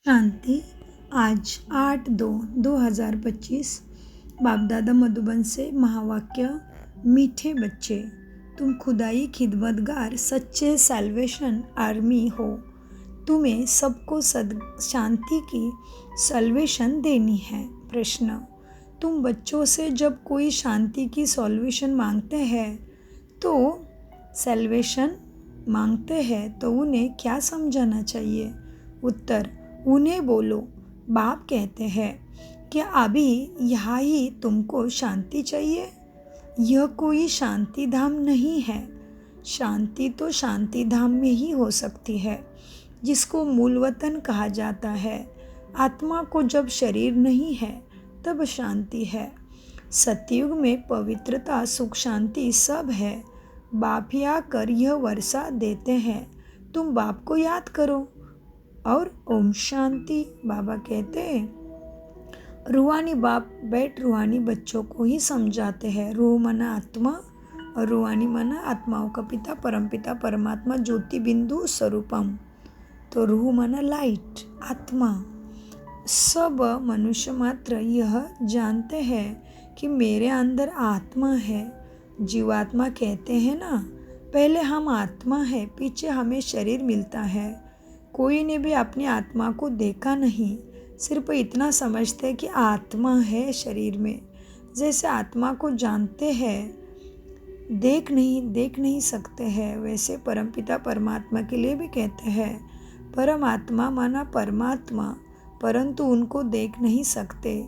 शांति। आज 8/2/2025 बाप दादा मधुबन से महावाक्य। मीठे बच्चे, तुम खुदाई खिदमतगार सच्चे सैल्वेशन आर्मी हो। तुम्हें सबको शांति की सॉल्वेशन देनी है। प्रश्न, तुम बच्चों से जब कोई शांति की सॉल्वेशन मांगते हैं तो सैल्वेशन मांगते हैं तो उन्हें क्या समझाना चाहिए? उत्तर, उन्हें बोलो, बाप कहते हैं कि अभी यहाँ ही तुमको शांति चाहिए। यह कोई शांति धाम नहीं है। शांति तो शांति धाम में ही हो सकती है जिसको मूल वतन कहा जाता है। आत्मा को जब शरीर नहीं है तब शांति है। सतयुग में पवित्रता सुख शांति सब है। बाप ही आकर यह वर्षा देते हैं। तुम बाप को याद करो और ओम शांति। बाबा कहते हैं रूहानी बाप बैठ रूहानी बच्चों को ही समझाते हैं। रूह मना आत्मा और रूहानी मना आत्माओं का पिता परमपिता परमात्मा ज्योति बिंदु स्वरूपम। तो रूह मना लाइट आत्मा। सब मनुष्य मात्र यह जानते हैं कि मेरे अंदर आत्मा है। जीवात्मा कहते हैं ना, पहले हम आत्मा है, पीछे हमें शरीर मिलता है। कोई ने भी अपनी आत्मा को देखा नहीं, सिर्फ इतना समझते कि आत्मा है शरीर में। जैसे आत्मा को जानते हैं, देख नहीं सकते हैं, वैसे परमपिता परमात्मा के लिए भी कहते हैं परमात्मा माना परमात्मा, परंतु उनको देख नहीं सकते।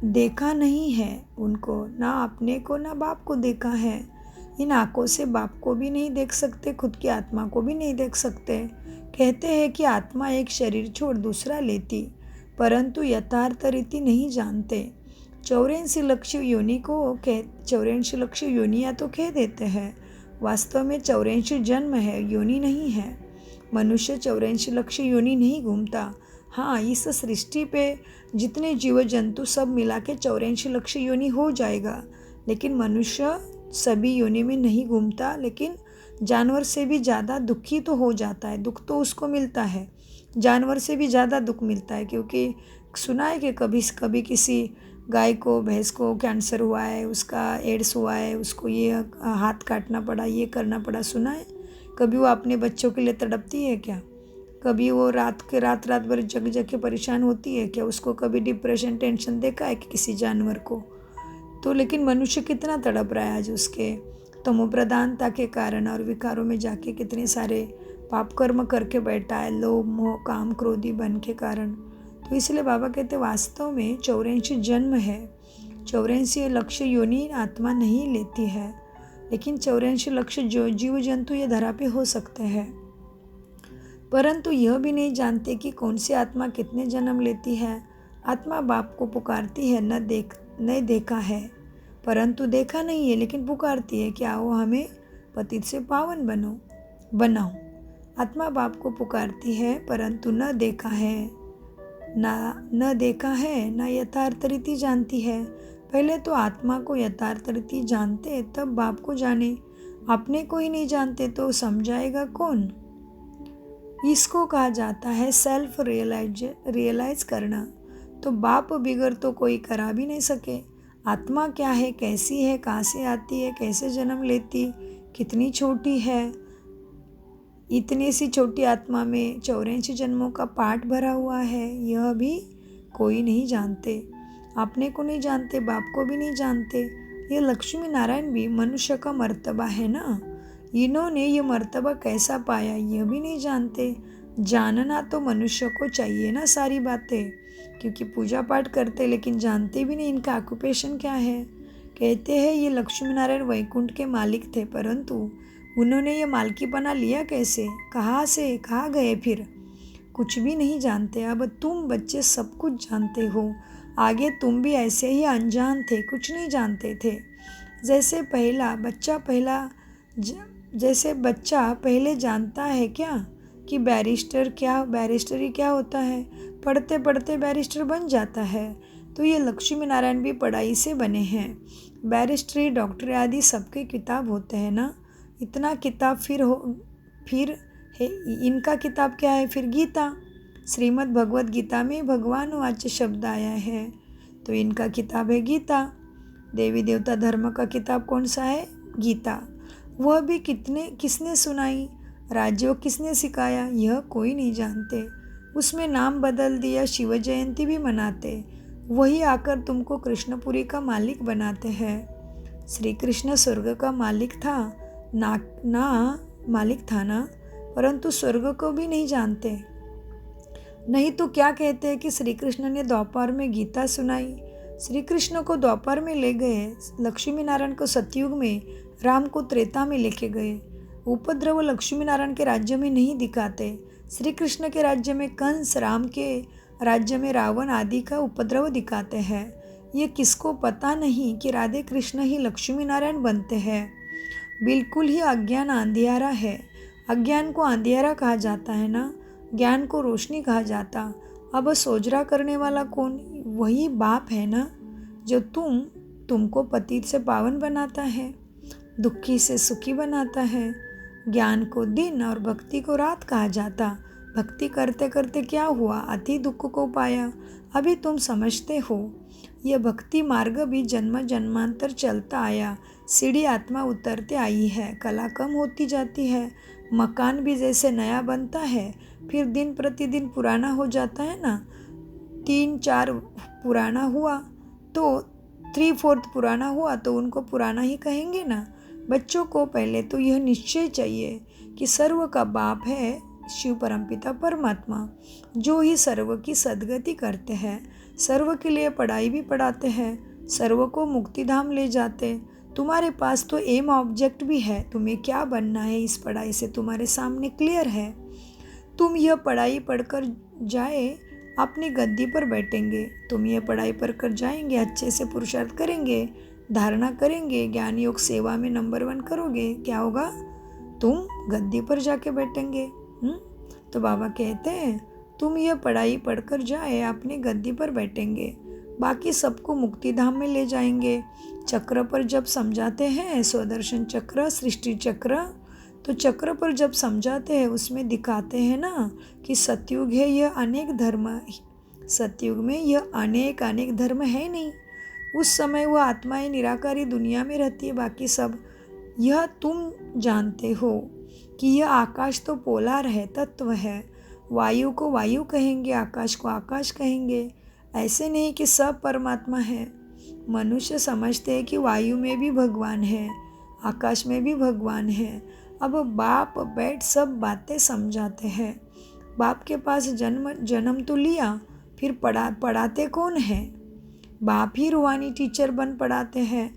देखा नहीं है उनको, ना अपने को ना बाप को देखा है। इन आँखों से बाप को भी नहीं देख सकते, खुद की आत्मा को भी नहीं देख सकते। कहते हैं कि आत्मा एक शरीर छोड़ दूसरा लेती, परंतु यथार्थ रीति नहीं जानते। 84 लक्ष योनि को 84 लक्ष योनियाँ तो कह देते हैं, वास्तव में 84 जन्म है, योनि नहीं है। मनुष्य 84 लक्ष योनि नहीं घूमता। हाँ, इस सृष्टि पे जितने जीव जंतु सब मिला के 84 लक्ष योनि हो जाएगा, लेकिन मनुष्य सभी योनि में नहीं घूमता। लेकिन जानवर से भी ज़्यादा दुखी तो हो जाता है, दुख तो उसको मिलता है, जानवर से भी ज़्यादा दुख मिलता है। क्योंकि सुना है कि कभी किसी गाय को भैंस को कैंसर हुआ है, उसका एड्स हुआ है, उसको ये हाथ काटना पड़ा, ये करना पड़ा, सुना है। कभी वो अपने बच्चों के लिए तड़पती है क्या? कभी वो रात भर जग के परेशान होती है क्या? उसको कभी डिप्रेशन टेंशन देखा है कि किसी जानवर को? तो लेकिन मनुष्य कितना तड़प रहा है आज उसके तमोप्रधानता के कारण और विकारों में जाके कितने सारे पाप कर्म करके बैठा है, लोभ मोह काम क्रोधी बन के कारण। तो इसलिए बाबा कहते वास्तव में 84 जन्म है, 84 लक्ष योनि आत्मा नहीं लेती है, लेकिन 84 लक्ष जो जीव जंतु ये धरा पे हो सकते हैं, परंतु यह भी नहीं जानते कि कौन सी आत्मा कितने जन्म लेती है। आत्मा बाप को पुकारती है, नहीं देखा है, परंतु देखा नहीं है, लेकिन पुकारती है कि आओ हमें पतित से पावन बनाओ। आत्मा बाप को पुकारती है, परंतु न देखा है, न यथार्थ रीति जानती है। पहले तो आत्मा को यथार्थ रीति जानते तब बाप को जाने। अपने को ही नहीं जानते तो समझाएगा कौन? इसको कहा जाता है सेल्फ रियलाइज करना। तो बाप बिगर तो कोई करा भी नहीं सके। आत्मा क्या है, कैसी है, कहाँ से आती है, कैसे जन्म लेती, कितनी छोटी है। इतनी सी छोटी आत्मा में 84 जन्मों का पाठ भरा हुआ है, यह भी कोई नहीं जानते। अपने को नहीं जानते, बाप को भी नहीं जानते। ये लक्ष्मी नारायण भी मनुष्य का मर्तबा है ना, इन्होंने ये मर्तबा कैसा पाया यह भी नहीं जानते। जानना तो मनुष्य को चाहिए ना सारी बातें, क्योंकि पूजा पाठ करते लेकिन जानते भी नहीं इनका ऑक्यूपेशन क्या है। कहते हैं ये लक्ष्मी नारायण वैकुंठ के मालिक थे, परंतु उन्होंने ये मालकीपना लिया कैसे, कहाँ से कहाँ गए फिर? कुछ भी नहीं जानते। अब तुम बच्चे सब कुछ जानते हो, आगे तुम भी ऐसे ही अनजान थे, कुछ नहीं जानते थे। जैसे बच्चा पहले जानता है क्या कि बैरिस्टरी क्या होता है, पढ़ते पढ़ते बैरिस्टर बन जाता है। तो ये लक्ष्मी नारायण भी पढ़ाई से बने हैं। बैरिस्टरी डॉक्टरी आदि सबके किताब होते हैं ना, इतना किताब फिर है। इनका किताब क्या है फिर? गीता। श्रीमद् भगवत गीता में भगवान वाच्य शब्द आया है, तो इनका किताब है गीता। देवी देवता धर्म का किताब कौन सा है? गीता। वह भी किसने सुनाई, राजयोग किसने सिखाया, यह कोई नहीं जानते। उसमें नाम बदल दिया, शिव जयंती भी मनाते। वही आकर तुमको कृष्णपुरी का मालिक बनाते हैं। श्री कृष्ण स्वर्ग का मालिक था ना मालिक था ना, परंतु स्वर्ग को भी नहीं जानते। नहीं तो क्या कहते हैं कि श्री कृष्ण ने द्वापर में गीता सुनाई। श्री कृष्ण को द्वापर में ले गए, लक्ष्मी नारायण को सतयुग में, राम को त्रेता में लेके गए। उपद्रव लक्ष्मी नारायण के राज्य में नहीं दिखाते। श्री कृष्ण के राज्य में कंस, राम के राज्य में रावण आदि का उपद्रव दिखाते हैं। ये किसको पता नहीं कि राधे कृष्ण ही लक्ष्मी नारायण बनते हैं। बिल्कुल ही अज्ञान अंधियारा है। अज्ञान को अंधियारा कहा जाता है ना, ज्ञान को रोशनी कहा जाता। अब सोजरा करने वाला कौन? वही बाप है ना, जो तुमको पतित से पावन बनाता है, दुखी से सुखी बनाता है। ज्ञान को दिन और भक्ति को रात कहा जाता। भक्ति करते करते क्या हुआ? अति दुख को पाया। अभी तुम समझते हो। यह भक्ति मार्ग भी जन्म जन्मांतर चलता आया। सीढ़ी आत्मा उतरते आई है, कला कम होती जाती है। मकान भी जैसे नया बनता है, फिर दिन प्रतिदिन पुराना हो जाता है ना। 3-4 पुराना हुआ तो 3/4 पुराना हुआ तो उनको पुराना ही कहेंगे ना। बच्चों को पहले तो यह निश्चय चाहिए कि सर्व का बाप है शिव परमपिता परमात्मा, जो ही सर्व की सद्गति करते हैं। सर्व के लिए पढ़ाई भी पढ़ाते हैं, सर्व को मुक्तिधाम ले जाते। तुम्हारे पास तो एम ऑब्जेक्ट भी है, तुम्हें क्या बनना है इस पढ़ाई से तुम्हारे सामने क्लियर है। तुम यह पढ़ाई पढ़कर जाए अपनी गद्दी पर बैठेंगे। तुम यह पढ़ाई पढ़कर जाएंगे, अच्छे से पुरुषार्थ करेंगे, धारणा करेंगे, ज्ञान योग सेवा में नंबर 1 करोगे, क्या होगा? तुम गद्दी पर जाके बैठेंगे। तो बाबा कहते हैं तुम यह पढ़ाई पढ़कर जाए अपनी गद्दी पर बैठेंगे, बाकी सबको मुक्तिधाम में ले जाएंगे। चक्र पर जब समझाते हैं, स्वदर्शन चक्र, सृष्टि चक्र, तो चक्र पर जब समझाते हैं उसमें दिखाते हैं ना कि सतयुग है, यह अनेक धर्म, सतयुग में यह अनेक धर्म है नहीं। उस समय वह आत्माएं निराकारी दुनिया में रहती है, बाकी सब। यह तुम जानते हो कि यह आकाश तो पोलार है, तत्व है। वायु को वायु कहेंगे, आकाश को आकाश कहेंगे। ऐसे नहीं कि सब परमात्मा है। मनुष्य समझते हैं कि वायु में भी भगवान है, आकाश में भी भगवान है। अब बाप बैठ सब बातें समझाते हैं। बाप के पास जन्म तो लिया, फिर पढ़ाते कौन है? बाप ही रूहानी टीचर बन पढ़ाते हैं।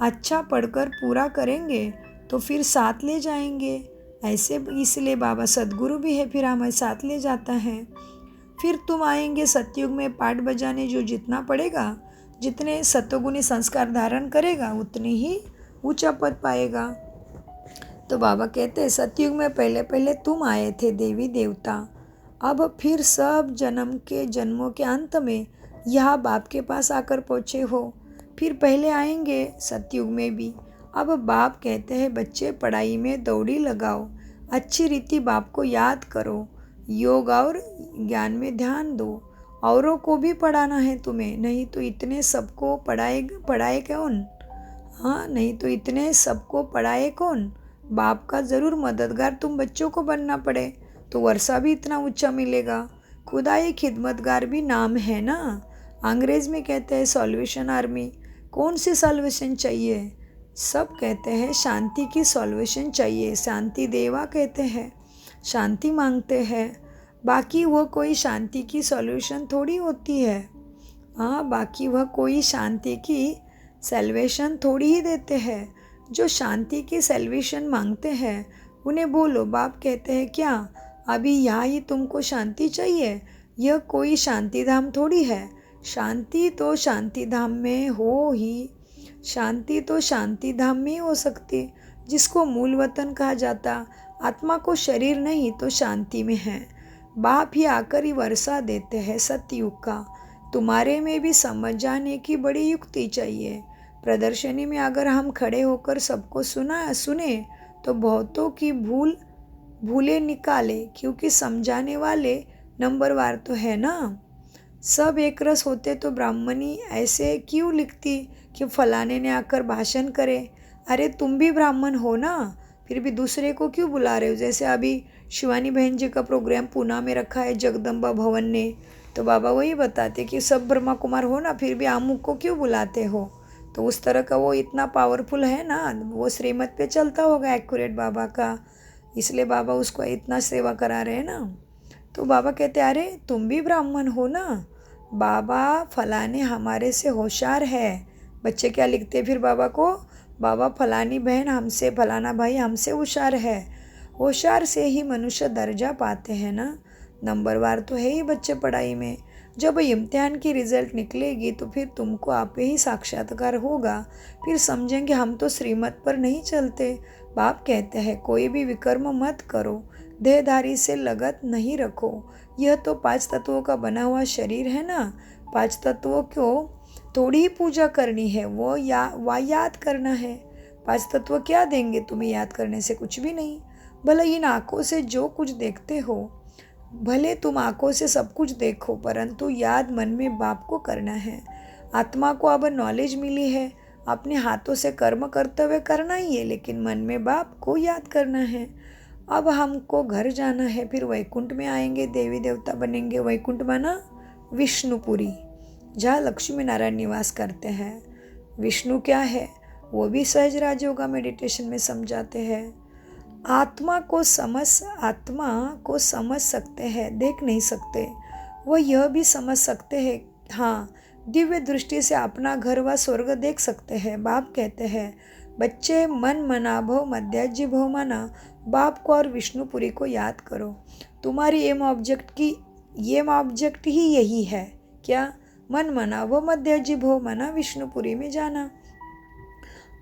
अच्छा पढ़कर पूरा करेंगे तो फिर साथ ले जाएंगे। ऐसे इसलिए बाबा सद्गुरु भी है, फिर हमें साथ ले जाता है। फिर तुम आएंगे सतयुग में पाठ बजाने, जो जितना पढ़ेगा, जितने सत्वगुणी संस्कार धारण करेगा, उतने ही ऊंचा पद पाएगा। तो बाबा कहते हैं सतयुग में पहले पहले तुम आए थे देवी देवता, अब फिर सब जन्मों के अंत में यह बाप के पास आकर पहुँचे हो। फिर पहले आएंगे सतयुग में भी। अब बाप कहते हैं बच्चे पढ़ाई में दौड़ी लगाओ, अच्छी रीति बाप को याद करो, योग और ज्ञान में ध्यान दो। औरों को भी पढ़ाना है तुम्हें, नहीं तो इतने सबको पढ़ाए कौन? हाँ, नहीं तो इतने सबको पढ़ाए कौन? बाप का ज़रूर मददगार तुम बच्चों को बनना पड़े तो वर्षा भी इतना ऊंचा मिलेगा। खुदाई खिदमतगार भी नाम है ना। अंग्रेज़ में कहते हैं सॉल्वेशन आर्मी। कौन सी सॉल्वेशन चाहिए? सब कहते हैं शांति की सॉल्वेशन चाहिए। शांति देवा कहते हैं, शांति मांगते हैं। बाकी वो कोई शांति की सॉल्यूशन थोड़ी होती है। हाँ, बाकी वह कोई शांति की सैल्वेशन थोड़ी ही देते हैं। जो शांति की सैल्वेशन मांगते हैं उन्हें बोलो, बाप कहते हैं क्या अभी यहाँ ही तुमको शांति चाहिए? यह कोई शांति धाम थोड़ी है। शांति तो शांति धाम में हो ही, शांति तो शांति धाम में हो सकती, जिसको मूल वतन कहा जाता। आत्मा को शरीर नहीं तो शांति में है। बाप ही आकर ही वर्षा देते हैं सतयुग का। तुम्हारे में भी समझ जाने की बड़ी युक्ति चाहिए। प्रदर्शनी में अगर हम खड़े होकर सबको सुने तो बहुतों की भूले निकाले, क्योंकि समझाने वाले नंबरवार तो है ना। सब एक रस होते तो ब्राह्मणी ऐसे क्यों लिखती कि फलाने ने आकर भाषण करे। अरे तुम भी ब्राह्मण हो ना, फिर भी दूसरे को क्यों बुला रहे हो। जैसे अभी शिवानी बहन जी का प्रोग्राम पूना में रखा है जगदम्बा भवन ने, तो बाबा वही बताते कि सब ब्रह्मा कुमार हो ना, फिर भी आमुक को क्यों बुलाते हो। तो उस तरह का वो इतना पावरफुल है ना, वो श्रीमत पे चलता होगा एक्यूरेट बाबा का, इसलिए बाबा उसको इतना सेवा करा रहे हैं ना। तो बाबा कहते अरे तुम भी ब्राह्मण हो ना, बाबा फलाने हमारे से होशियार है। बच्चे क्या लिखते फिर बाबा को, बाबा फलानी बहन हमसे, फलाना भाई हमसे होशियार है। होशियार से ही मनुष्य दर्जा पाते हैं ना, नंबरवार तो है ही बच्चे पढ़ाई में। जब इम्तिहान की रिज़ल्ट निकलेगी तो फिर तुमको आप ही साक्षात्कार होगा, फिर समझेंगे हम तो श्रीमत पर नहीं चलते। बाप कहते हैं कोई भी विकर्म मत करो, देहधारी से लगत नहीं रखो। यह तो 5 तत्वों का बना हुआ शरीर है ना, 5 तत्वों को थोड़ी ही पूजा करनी है, वो याद करना है। 5 तत्व क्या देंगे तुम्हें याद करने से, कुछ भी नहीं। भले इन आँखों से जो कुछ देखते हो, भले तुम आँखों से सब कुछ देखो, परंतु याद मन में बाप को करना है। आत्मा को अब नॉलेज मिली है, अपने हाथों से कर्म करते हुए करना ही है, लेकिन मन में बाप को याद करना है। अब हमको घर जाना है, फिर वैकुंठ में आएंगे, देवी देवता बनेंगे। वैकुंठ माना विष्णुपुरी, जहाँ लक्ष्मी नारायण निवास करते हैं। विष्णु क्या है वो भी सहज राजयोगा मेडिटेशन में समझाते हैं। आत्मा को समझ सकते हैं, देख नहीं सकते। वह यह भी समझ सकते हैं, हाँ दिव्य दृष्टि से अपना घर व स्वर्ग देख सकते हैं। बाप कहते हैं बच्चे मन मना भव मध्याजी भव माना, बाप को और विष्णुपुरी को याद करो। तुम्हारी एम ऑब्जेक्ट ही यही है, क्या, मन मना भव मध्याजी भव माना, विष्णुपुरी में जाना।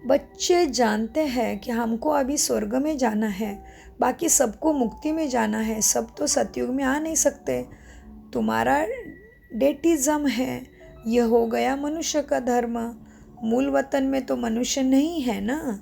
बच्चे जानते हैं कि हमको अभी स्वर्ग में जाना है, बाकी सबको मुक्ति में जाना है। सब तो सतयुग में आ नहीं सकते। तुम्हारा डेटिज्म है, यह हो गया मनुष्य का धर्म। मूल वतन में तो मनुष्य नहीं है ना,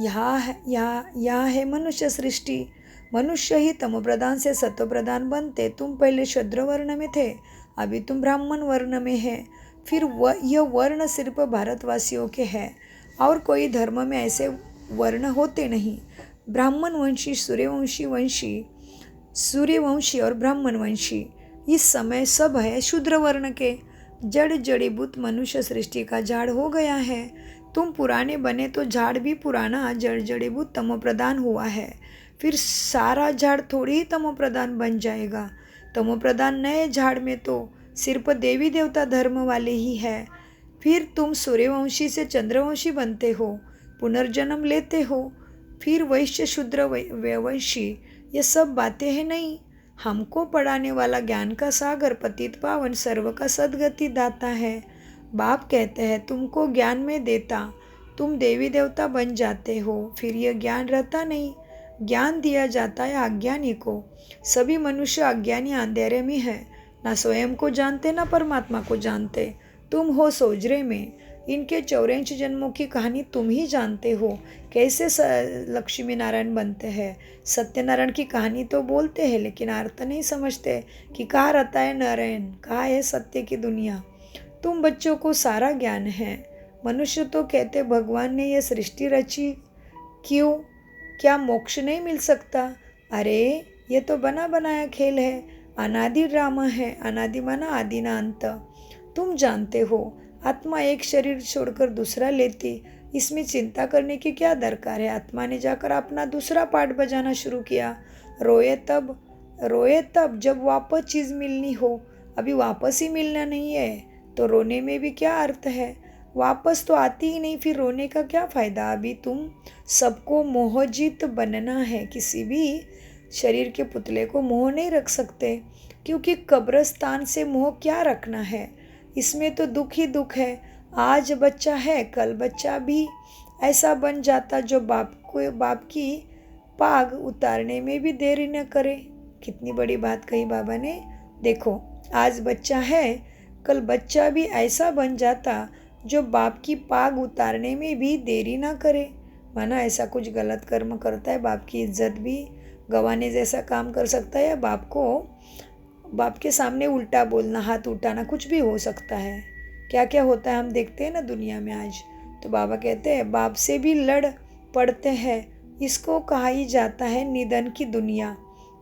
यहाँ है मनुष्य सृष्टि। मनुष्य ही तमो प्रधान से सत्व प्रधान बनते। तुम पहले शूद्र वर्ण में थे, अभी तुम ब्राह्मण वर्ण में है। फिर यह वर्ण सिर्फ भारतवासियों के है, और कोई धर्म में ऐसे वर्ण होते नहीं। ब्राह्मण वंशी, सूर्यवंशी और ब्राह्मण वंशी, इस समय सब है शूद्र वर्ण के। जड़ीबूत मनुष्य सृष्टि का झाड़ हो गया है। तुम पुराने बने तो झाड़ भी पुराना जड़ीबूत तमोप्रधान हुआ है। फिर सारा झाड़ थोड़ी ही तमोप्रधान बन जाएगा। तमोप्रधान नए झाड़ में तो सिर्फ देवी देवता धर्म वाले ही है। फिर तुम सूर्यवंशी से चंद्रवंशी बनते हो, पुनर्जन्म लेते हो, फिर वैश्य शूद्र वंशी। ये सब बातें हैं नहीं। हमको पढ़ाने वाला ज्ञान का सागर पतित पावन सर्व का सद्गति दाता है। बाप कहते हैं तुमको ज्ञान में देता, तुम देवी देवता बन जाते हो, फिर यह ज्ञान रहता नहीं। ज्ञान दिया जाता है अज्ञानी को। सभी मनुष्य अज्ञानी अंधेरे में है, ना स्वयं को जानते ना परमात्मा को जानते। तुम हो सोजरे में। इनके 84 जन्मों की कहानी तुम ही जानते हो, कैसे लक्ष्मी नारायण बनते हैं। सत्यनारायण की कहानी तो बोलते हैं, लेकिन अर्थ नहीं समझते कि कहाँ रहता है नारायण, कहाँ है सत्य की दुनिया। तुम बच्चों को सारा ज्ञान है। मनुष्य तो कहते भगवान ने यह सृष्टि रची क्यों, क्या मोक्ष नहीं मिल सकता। अरे ये तो बना बनाया खेल है, अनादि ड्रामा है। अनादि माना आदि ना अंत। तुम जानते हो आत्मा एक शरीर छोड़कर दूसरा लेती, इसमें चिंता करने की क्या दरकार है। आत्मा ने जाकर अपना दूसरा पार्ट बजाना शुरू किया। रोए तब जब वापस चीज़ मिलनी हो। अभी वापस ही मिलना नहीं है तो रोने में भी क्या अर्थ है। वापस तो आती ही नहीं, फिर रोने का क्या फ़ायदा। अभी तुम सबको मोहजित बनना है। किसी भी शरीर के पुतले को मोह नहीं रख सकते, क्योंकि कब्रिस्तान से मोह क्या रखना है। इसमें तो दुख ही दुख है। आज बच्चा है, कल बच्चा भी ऐसा बन जाता जो बाप की पाग उतारने में भी देरी न करे। कितनी बड़ी बात कही बाबा ने। देखो आज बच्चा है, कल बच्चा भी ऐसा बन जाता जो बाप की पाग उतारने में भी देरी ना करे। माना ऐसा कुछ गलत कर्म करता है, बाप की इज्जत भी गंवाने जैसा काम कर सकता है, या बाप के सामने उल्टा बोलना, हाथ उठाना, कुछ भी हो सकता है। क्या क्या होता है हम देखते हैं ना दुनिया में आज। तो बाबा कहते हैं बाप से भी लड़ पड़ते हैं, इसको कहा ही जाता है निधन की दुनिया।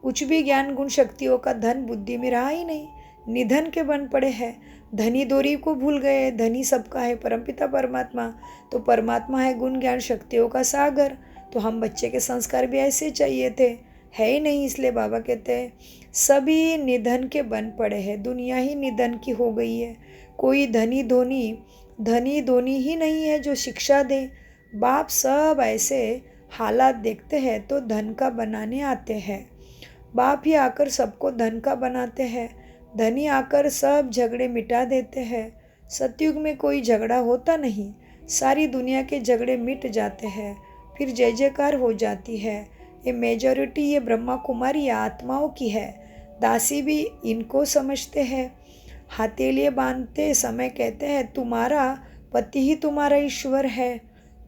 कुछ भी ज्ञान गुण शक्तियों का धन बुद्धि में रहा ही नहीं, निधन के बन पड़े हैं। धनी दोरी को भूल गए, धनी सबका है परमपिता परमात्मा। तो परमात्मा है गुण ज्ञान शक्तियों का सागर। तो हम बच्चे के संस्कार भी ऐसे चाहिए थे, है ही नहीं। इसलिए बाबा कहते हैं सभी निधन के बन पड़े हैं, दुनिया ही निधन की हो गई है। कोई धनी धोनी ही नहीं है जो शिक्षा दे। बाप सब ऐसे हालात देखते हैं तो धन का बनाने आते हैं। बाप ही आकर सबको धन का बनाते हैं, धनी आकर सब झगड़े मिटा देते हैं। सतयुग में कोई झगड़ा होता नहीं, सारी दुनिया के झगड़े मिट जाते हैं, फिर जय जयकार हो जाती है। ये मेजॉरिटी ये ब्रह्मा कुमारी आत्माओं की है, दासी भी इनको समझते हैं। हथेलियाँ बांधते समय कहते हैं तुम्हारा पति ही तुम्हारा ईश्वर है,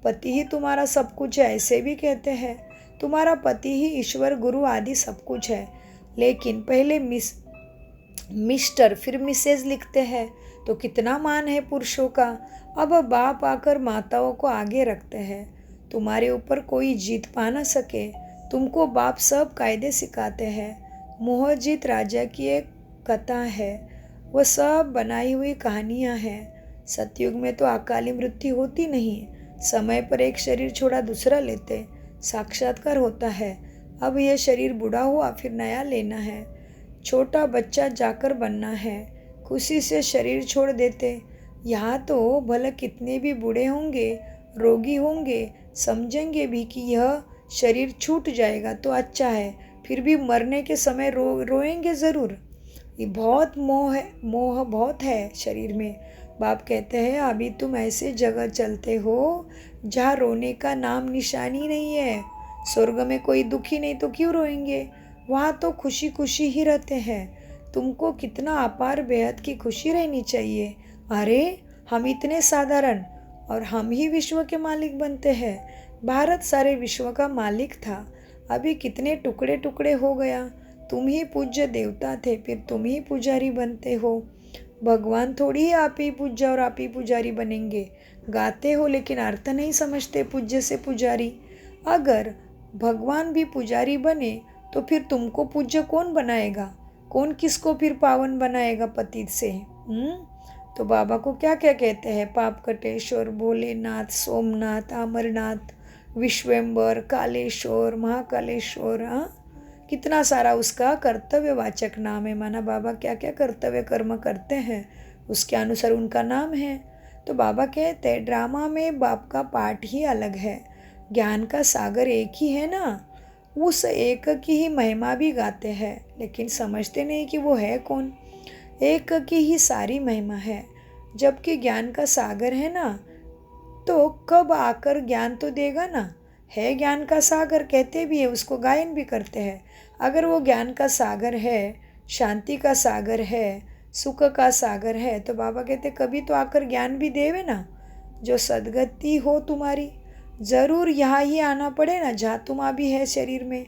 पति ही तुम्हारा सब कुछ है, ऐसे भी कहते हैं। तुम्हारा पति ही ईश्वर गुरु आदि सब कुछ है। लेकिन पहले मिस्टर फिर मिसेज लिखते हैं, तो कितना मान है पुरुषों का। अब बाप आकर माताओं को आगे रखते हैं, तुम्हारे ऊपर कोई जीत पा ना सके। तुमको बाप सब कायदे सिखाते हैं। मोहजीत राजा की एक कथा है, वह सब बनाई हुई कहानियाँ हैं। सतयुग में तो अकाली मृत्यु होती नहीं, समय पर एक शरीर छोड़ा दूसरा लेते, साक्षात्कार होता है। अब यह शरीर बूढ़ा हुआ फिर नया लेना है, छोटा बच्चा जाकर बनना है, खुशी से शरीर छोड़ देते। यहाँ तो भले कितने भी बूढ़े होंगे, रोगी होंगे, समझेंगे भी कि यह शरीर छूट जाएगा तो अच्छा है, फिर भी मरने के समय रोएंगे ज़रूर। ये बहुत मोह बहुत है शरीर में। बाप कहते हैं अभी तुम ऐसे जगह चलते हो जहाँ रोने का नाम निशानी नहीं है। स्वर्ग में कोई दुखी नहीं तो क्यों रोएंगे, वहाँ तो खुशी खुशी ही रहते हैं। तुमको कितना अपार बेहद की खुशी रहनी चाहिए। अरे हम इतने साधारण और हम ही विश्व के मालिक बनते हैं। भारत सारे विश्व का मालिक था, अभी कितने टुकड़े टुकड़े हो गया। तुम ही पूज्य देवता थे, फिर तुम ही पुजारी बनते हो। भगवान थोड़ी ही आप ही पूज्य और आप ही पुजारी बनेंगे। गाते हो लेकिन अर्थ नहीं समझते पूज्य से पुजारी। अगर भगवान भी पुजारी बने तो फिर तुमको पूज्य कौन बनाएगा, कौन किसको फिर पावन बनाएगा पतित से। तो बाबा को क्या क्या कहते हैं, पाप कटेश्वर, भोलेनाथ, सोमनाथ, अमरनाथ, विश्वेम्बर, कालेश्वर, महाकालेश्वर। कितना सारा उसका कर्तव्यवाचक नाम है। माना बाबा क्या क्या कर्तव्य कर्म करते हैं उसके अनुसार उनका नाम है। तो बाबा कहते हैं ड्रामा में बाप का पाठ ही अलग है, ज्ञान का सागर एक ही है ना, उस एक की ही महिमा भी गाते हैं, लेकिन समझते नहीं कि वो है कौन। एक की ही सारी महिमा है, जबकि ज्ञान का सागर है ना, तो कब आकर ज्ञान तो देगा ना। है ज्ञान का सागर कहते भी है, उसको गायन भी करते हैं। अगर वो ज्ञान का सागर है, शांति का सागर है, सुख का सागर है, तो बाबा कहते कभी तो आकर ज्ञान भी देवे ना। जो सदगति हो तुम्हारी, ज़रूर यहाँ ही आना पड़े ना जहाँ तुम अभी है शरीर में।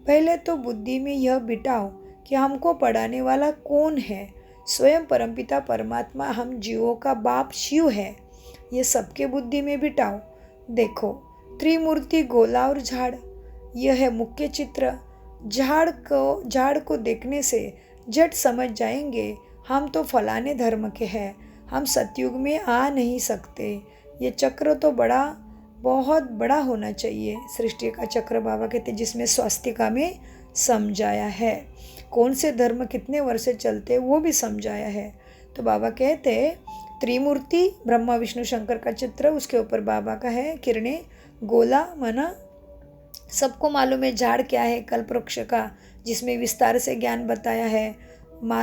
पहले तो बुद्धि में यह बिठाओ कि हमको पढ़ाने वाला कौन है। स्वयं परमपिता परमात्मा हम जीवों का बाप शिव है, ये सबके बुद्धि में बिठाओ। देखो त्रिमूर्ति गोला और झाड़, यह है मुख्य चित्र। झाड़ को देखने से झट समझ जाएंगे हम तो फलाने धर्म के हैं, हम सतयुग में आ नहीं सकते। ये चक्र तो बहुत बड़ा होना चाहिए। सृष्टि का चक्र बाबा कहते जिसमें स्वास्तिका में समझाया है, कौन से धर्म कितने वर्ष से चलते वो भी समझाया है। तो बाबा कहते त्रिमूर्ति ब्रह्मा विष्णु शंकर का चित्र, उसके ऊपर बाबा का है किरणें, गोला माना सबको मालूम है झाड़ क्या है, कल्प वृक्ष का, जिसमें विस्तार से ज्ञान बताया है।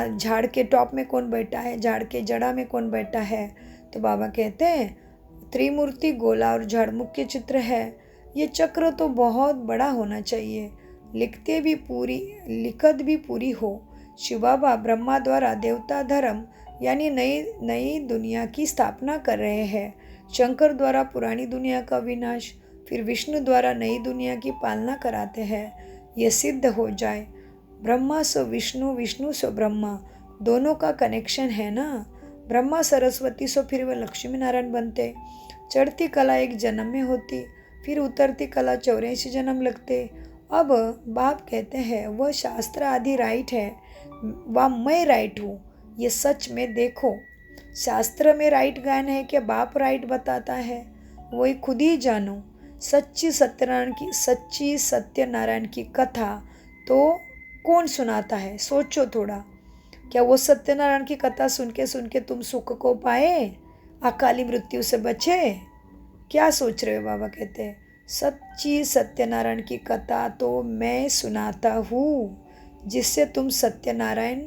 झाड़ के टॉप में कौन बैठा है, झाड़ के जड़ा में कौन बैठा है। तो बाबा कहते हैं त्रिमूर्ति गोला और झाड़ मुख्य चित्र है। ये चक्र तो बहुत बड़ा होना चाहिए, लिखत भी पूरी हो। शिव बाबा ब्रह्मा द्वारा देवता धर्म यानी नई दुनिया की स्थापना कर रहे हैं। शंकर द्वारा पुरानी दुनिया का विनाश, फिर विष्णु द्वारा नई दुनिया की पालना कराते हैं। ये सिद्ध हो जाए। ब्रह्मा सो विष्णु, विष्णु सो ब्रह्मा, दोनों का कनेक्शन है ना। ब्रह्मा सरस्वती सो फिर वह लक्ष्मी नारायण बनते। चढ़ती कला एक जन्म में होती, फिर उतरती कला 84 जन्म लगते। अब बाप कहते हैं वह शास्त्र आदि राइट है, वह मैं राइट हूँ, ये सच में देखो। शास्त्र में राइट गायन है कि बाप राइट बताता है, वही खुद ही जानो। सच्ची सत्यनारायण की कथा तो कौन सुनाता है, सोचो थोड़ा। क्या वो सत्यनारायण की कथा सुन के तुम सुख को पाए, अकाली मृत्यु से बचे? क्या सोच रहे हो? बाबा कहते हैं सच्ची सत्यनारायण की कथा तो मैं सुनाता हूँ, जिससे तुम सत्यनारायण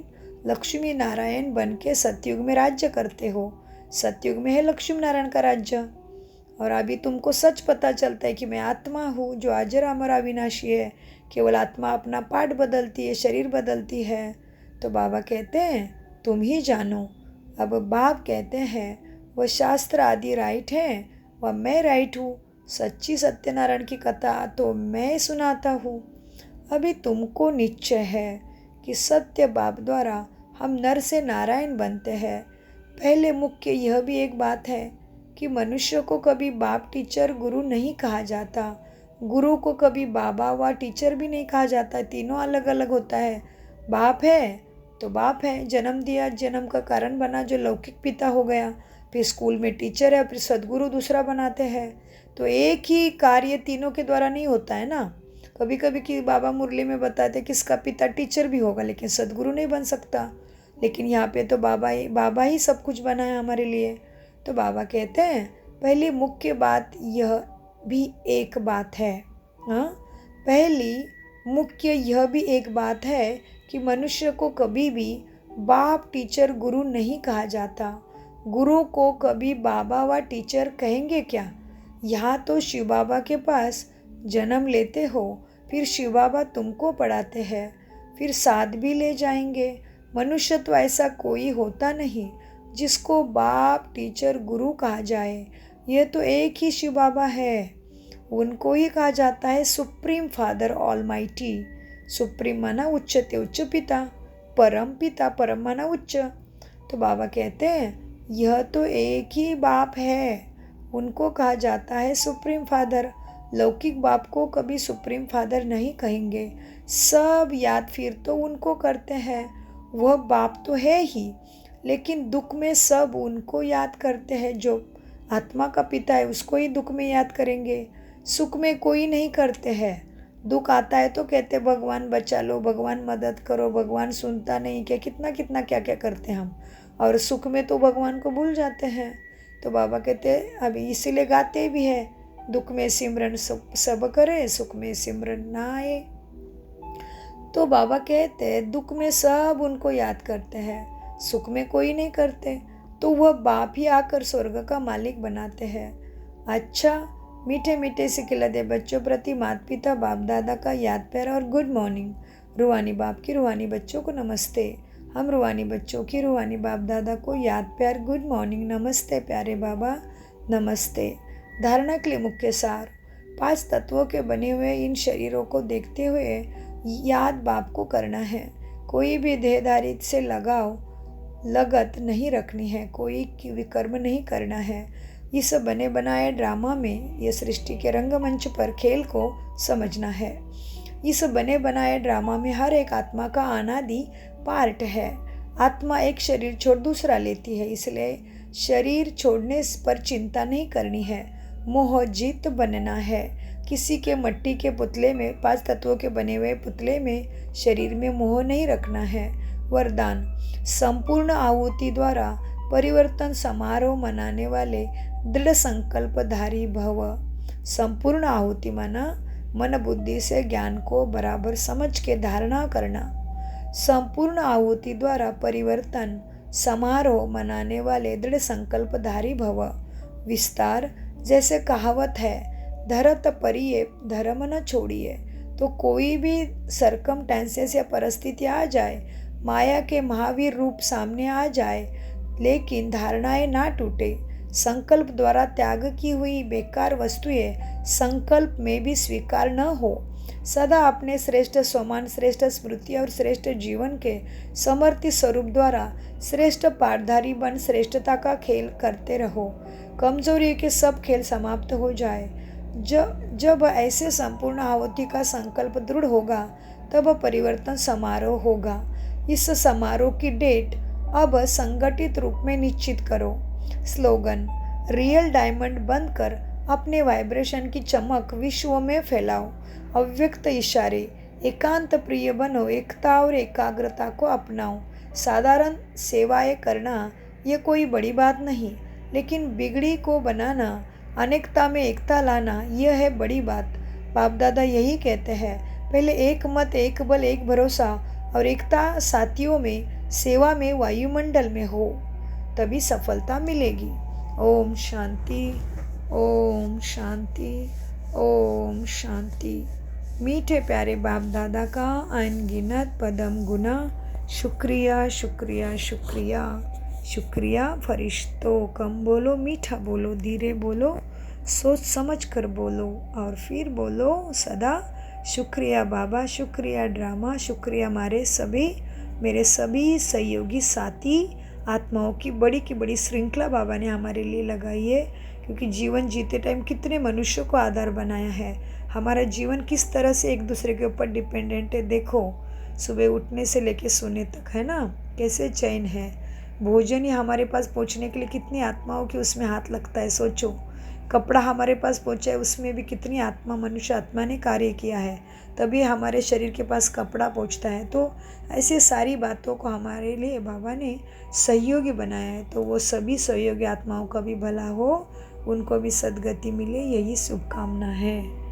लक्ष्मी नारायण बन के सतयुग में राज्य करते हो। सतयुग में है लक्ष्मी नारायण का राज्य। और अभी तुमको सच पता चलता है कि मैं आत्मा हूँ जो अजर अमर अविनाशी है। केवल आत्मा अपना पार्ट बदलती है, शरीर बदलती है। तो बाबा कहते हैं तुम ही जानो। अब बाप कहते हैं वह शास्त्र आदि राइट है, वह मैं राइट हूँ। सच्ची सत्यनारायण की कथा तो मैं सुनाता हूँ। अभी तुमको निश्चय है कि सत्य बाप द्वारा हम नर से नारायण बनते हैं। पहले मुख्य यह भी एक बात है कि मनुष्य को कभी बाप, टीचर, गुरु नहीं कहा जाता। गुरु को कभी बाबा व टीचर भी नहीं कहा जाता, तीनों अलग अलग होता है। बाप है तो बाप है, जन्म दिया, जन्म का कारण बना जो लौकिक पिता हो गया। फिर स्कूल में टीचर है, फिर सदगुरु दूसरा बनाते हैं। तो एक ही कार्य तीनों के द्वारा नहीं होता है ना। कभी कभी कि बाबा मुरली में बताते किसका पिता टीचर भी होगा लेकिन सदगुरु नहीं बन सकता। लेकिन यहाँ पे तो बाबा ही सब कुछ बना है हमारे लिए। तो बाबा कहते हैं पहली मुख्य बात यह भी एक बात है। हाँ, पहली मुख्य यह भी एक बात है कि मनुष्य को कभी भी बाप, टीचर, गुरु नहीं कहा जाता। गुरु को कभी बाबा व टीचर कहेंगे क्या? यहाँ तो शिव बाबा के पास जन्म लेते हो, फिर शिव बाबा तुमको पढ़ाते हैं, फिर साथ भी ले जाएंगे। मनुष्य तो ऐसा कोई होता नहीं जिसको बाप, टीचर, गुरु कहा जाए। यह तो एक ही शिव बाबा है, उनको ही कहा जाता है सुप्रीम फादर ऑलमाइटी। सुप्रीम माना उच्चते उच्च पिता, परम पिता, परम माना उच्च। तो बाबा कहते हैं यह तो एक ही बाप है, उनको कहा जाता है सुप्रीम फादर। लौकिक बाप को कभी सुप्रीम फादर नहीं कहेंगे। सब याद फिर तो उनको करते हैं, वह बाप तो है ही, लेकिन दुख में सब उनको याद करते हैं। जो आत्मा का पिता है उसको ही दुख में याद करेंगे, सुख में कोई नहीं करते हैं। दुख आता है तो कहते भगवान बचा लो, भगवान मदद करो, भगवान सुनता नहीं क्या, कितना कितना क्या क्या करते हैं हम। और सुख में तो भगवान को भूल जाते हैं। तो बाबा कहते हैं अभी इसीलिए गाते भी है, दुख में सिमरन सब करे, सुख में सिमरन ना आए। तो बाबा कहते हैं दुख में सब उनको याद करते हैं, सुख में कोई नहीं करते। तो वह बाप ही आकर स्वर्ग का मालिक बनाते हैं। अच्छा, मीठे मीठे से खिलाते बच्चों प्रति माता पिता बाप दादा का याद प्यार और गुड मॉर्निंग। रूहानी बाप की रूहानी बच्चों को नमस्ते। हम रूहानी बच्चों की रूहानी बाप दादा को याद प्यार, गुड मॉर्निंग, नमस्ते प्यारे बाबा, नमस्ते। धारणा के लिए मुख्य सार, 5 तत्वों के बने हुए इन शरीरों को देखते हुए याद बाप को करना है। कोई भी देहधारी से लगत नहीं रखनी है, कोई विकर्म नहीं करना है। इस बने बनाए ड्रामा में यह सृष्टि के रंगमंच पर खेल को समझना है। इस बने बनाए ड्रामा में हर एक आत्मा का अनादि पार्ट है। आत्मा एक शरीर छोड़ दूसरा लेती है, इसलिए शरीर छोड़ने पर चिंता नहीं करनी है, मोहजीत बनना है। किसी के मट्टी के पुतले में, 5 तत्वों के बने हुए पुतले में शरीर में मोह नहीं रखना है। वरदान, संपूर्ण आहुति द्वारा परिवर्तन समारोह मनाने वाले दृढ़ संकल्पधारी भव। संपूर्ण आहुति माना मन बुद्धि से ज्ञान को बराबर समझ के धारणा करना। संपूर्ण आहुति द्वारा परिवर्तन समारोह मनाने वाले दृढ़ संकल्पधारी भव। विस्तार, जैसे कहावत है धरत परिये धर्म न छोड़िए। तो कोई भी सरकमस्टेंसेस या परिस्थिति आ जाए, माया के महावीर रूप सामने आ जाए, लेकिन धारणाएं ना टूटे। संकल्प द्वारा त्याग की हुई बेकार वस्तुएं संकल्प में भी स्वीकार न हो। सदा अपने श्रेष्ठ स्वमान, श्रेष्ठ स्मृति और श्रेष्ठ जीवन के समर्थित स्वरूप द्वारा श्रेष्ठ पारधारी बन श्रेष्ठता का खेल करते रहो। कमजोरी के सब खेल समाप्त हो जाए। जब ऐसे संपूर्ण आहुति का संकल्प दृढ़ होगा तब परिवर्तन समारोह होगा। इस समारोह की डेट अब संगठित रूप में निश्चित करो। स्लोगन: रियल डायमंड बंद कर अपने वाइब्रेशन की चमक विश्व में फैलाओ। अव्यक्त इशारे: एकांत प्रिय बनो, एकता और एकाग्रता को अपनाओ। साधारण सेवाएं करना ये कोई बड़ी बात नहीं, लेकिन बिगड़ी को बनाना, अनेकता में एकता लाना, यह है बड़ी बात। बाप दादा यही कहते हैं, पहले एक मत, एक बल, एक भरोसा और एकता साथियों में, सेवा में, वायुमंडल में हो, तभी सफलता मिलेगी। ओम शांति, ओम शांति, ओम शांति। मीठे प्यारे बाप दादा का अनगिनत पदम गुना शुक्रिया, शुक्रिया, शुक्रिया, शुक्रिया। फरिश्तों, कम बोलो, मीठा बोलो, धीरे बोलो, सोच समझ कर बोलो और फिर बोलो सदा शुक्रिया बाबा, शुक्रिया ड्रामा, शुक्रिया मेरे सभी सहयोगी साथी आत्माओं की बड़ी श्रृंखला बाबा ने हमारे लिए लगाई है। क्योंकि जीवन जीते टाइम कितने मनुष्यों को आधार बनाया है। हमारा जीवन किस तरह से एक दूसरे के ऊपर डिपेंडेंट है। देखो, सुबह उठने से लेके सोने तक, है ना, कैसे चैन है। भोजन ही हमारे पास पहुंचने के लिए कितनी आत्माओं की उसमें हाथ लगता है, सोचो। कपड़ा हमारे पास पहुंचा है, उसमें भी कितनी मनुष्य आत्मा ने कार्य किया है, तभी हमारे शरीर के पास कपड़ा पहुंचता है। तो ऐसी सारी बातों को हमारे लिए बाबा ने सहयोगी बनाया है। तो वो सभी सहयोगी आत्माओं का भी भला हो, उनको भी सद्गति मिले, यही शुभकामना है।